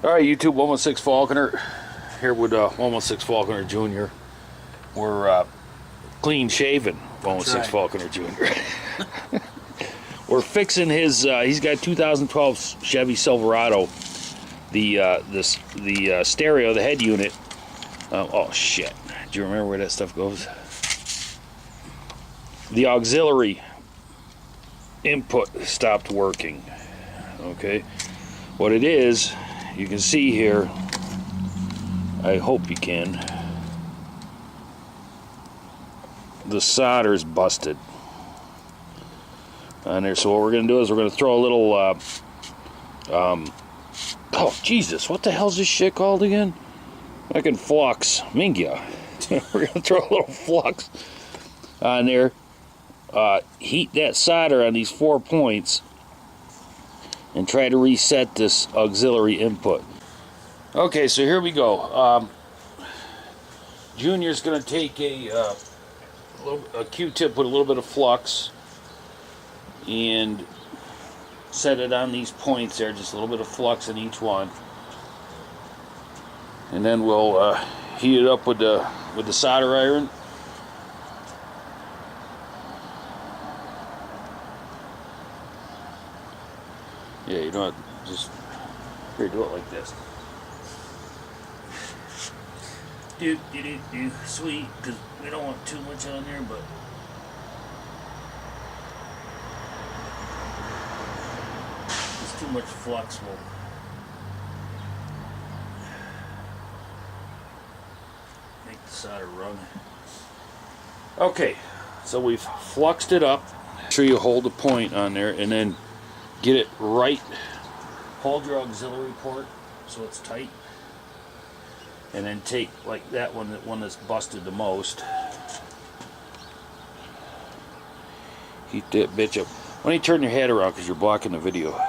Alright, YouTube, 116 Falconer here with 116 Falconer Jr. We're clean shaven 116 Falconer Jr. We're fixing his, he's got 2012 Chevy Silverado, the stereo, the head unit. Oh shit, do you remember where that stuff goes? The auxiliary input stopped working. Okay, what it is, you can see here, I hope you can, the solder's busted on there. So what we're going to do is we're going to throw a little, oh Jesus, what the hell's this shit called again? Fucking flux, Mingia. We're going to throw a little flux on there, heat that solder on these 4 points, and try to reset this auxiliary input. Okay, so here we go. Junior's going to take a Q-tip with a little bit of flux and set it on these points there, just a little bit of flux in each one, and then we'll heat it up with the solder iron. Yeah, you know what, just here, do it like this. Do, sweet, because we don't want too much on there, but there's too much flux will make the solder run. Okay, so we've fluxed it up. Make sure you hold the point on there and then get it right. Hold your auxiliary port so it's tight. And then take, like that one that's busted the most. Heat that bitch up. Why don't you turn your head around because you're blocking the video.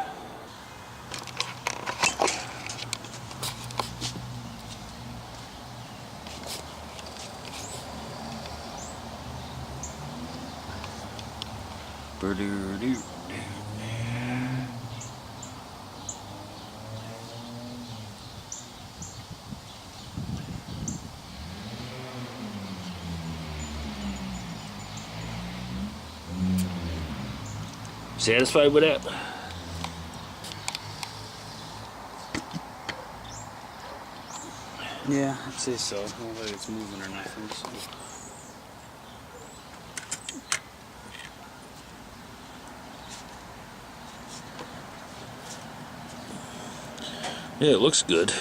Satisfied with that? Yeah, I'd say so. I don't know if it's moving or nothing. So. Yeah, it looks good.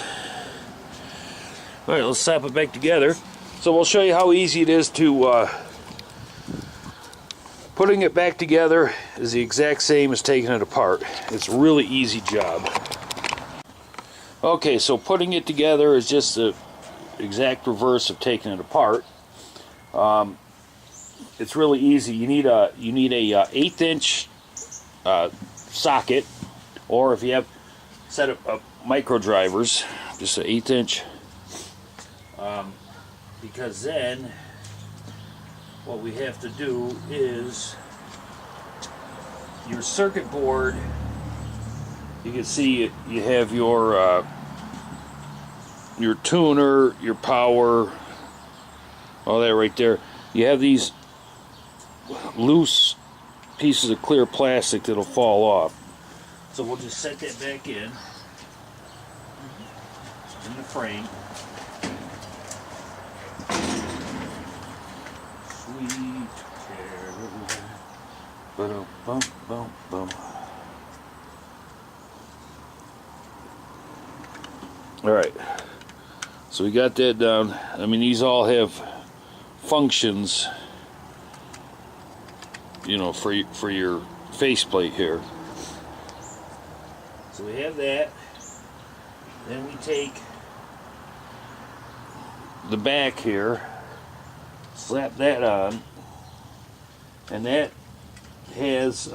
Alright, let's slap it back together. So we'll show you how easy it is to putting it back together is the exact same as taking it apart. It's a really easy job. Okay, so putting it together is just the exact reverse of taking it apart. It's really easy. You need a 1/8" socket, or if you have a set of micro drivers, just an 1/8", because then what we have to do is your circuit board. You can see you have your tuner, your power, all that right there. You have these loose pieces of clear plastic that'll fall off. So we'll just set that back in the frame. Sweet Caroline. Bum, bum, bum. Alright, so we got that down. I mean, these all have functions, you know, for your faceplate here. So we have that. Then we take the back here, slap that on, and that has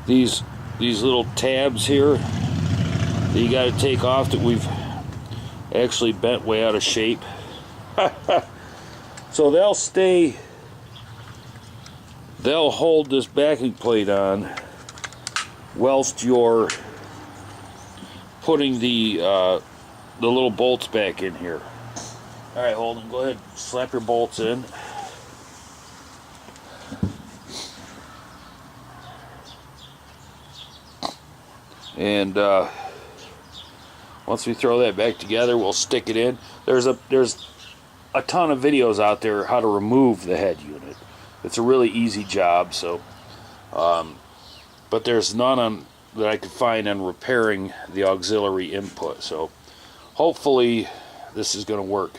these little tabs here that you got to take off that we've actually bent way out of shape. So they'll hold this backing plate on whilst you're putting the little bolts back in here. All right, Holden, go ahead, slap your bolts in. And once we throw that back together, we'll stick it in. There's a ton of videos out there how to remove the head unit. It's a really easy job. So, but there's none that I could find on repairing the auxiliary input. So, hopefully, this is going to work.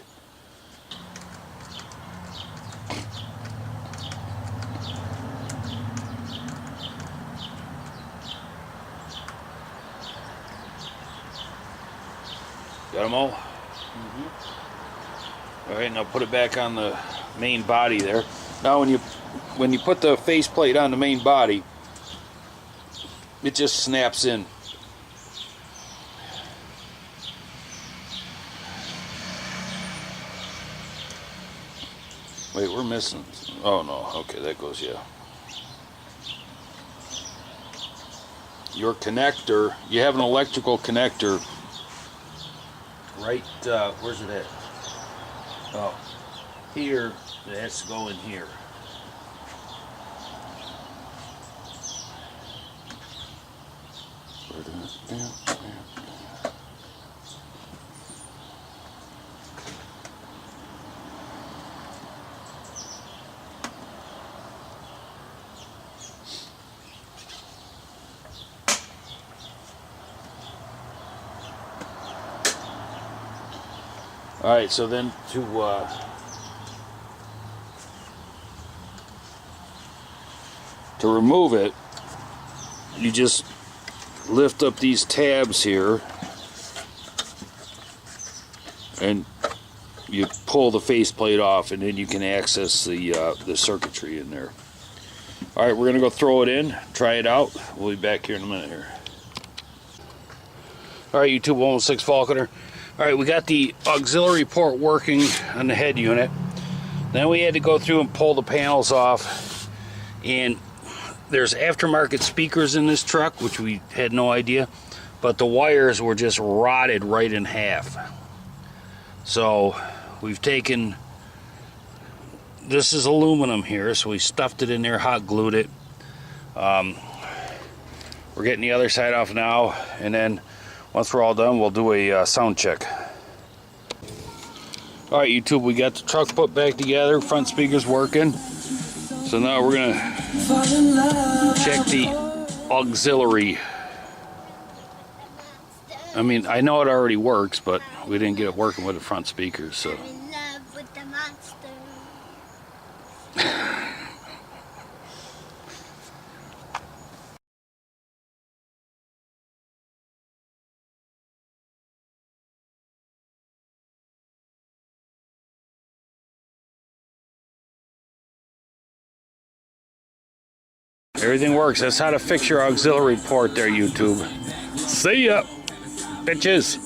Got them all? Mm-hmm. All right, now put it back on the main body there. Now when you put the faceplate on the main body, it just snaps in. Wait, we're missing. Oh no, okay, that goes, yeah. Your connector, you have an electrical connector right, where's it at? Oh, here, it has to go in here. All right, so then to remove it, you just lift up these tabs here and you pull the faceplate off, and then you can access the circuitry in there. All right, we're gonna go throw it in, try it out. We'll be back here in a minute here. All right, YouTube 106 Falconer. All right, we got the auxiliary port working on the head unit. Then we had to go through and pull the panels off. And there's aftermarket speakers in this truck, which we had no idea. But the wires were just rotted right in half. So we've taken, this is aluminum here, so we stuffed it in there, hot glued it. We're getting the other side off now, and then once we're all done, we'll do a sound check. All right, YouTube, we got the truck put back together, front speaker's working. So now we're gonna check the auxiliary. I mean, I know it already works, but we didn't get it working with the front speakers, so. I'm in love with the monster. Everything works. That's how to fix your auxiliary port there, YouTube. See ya, bitches.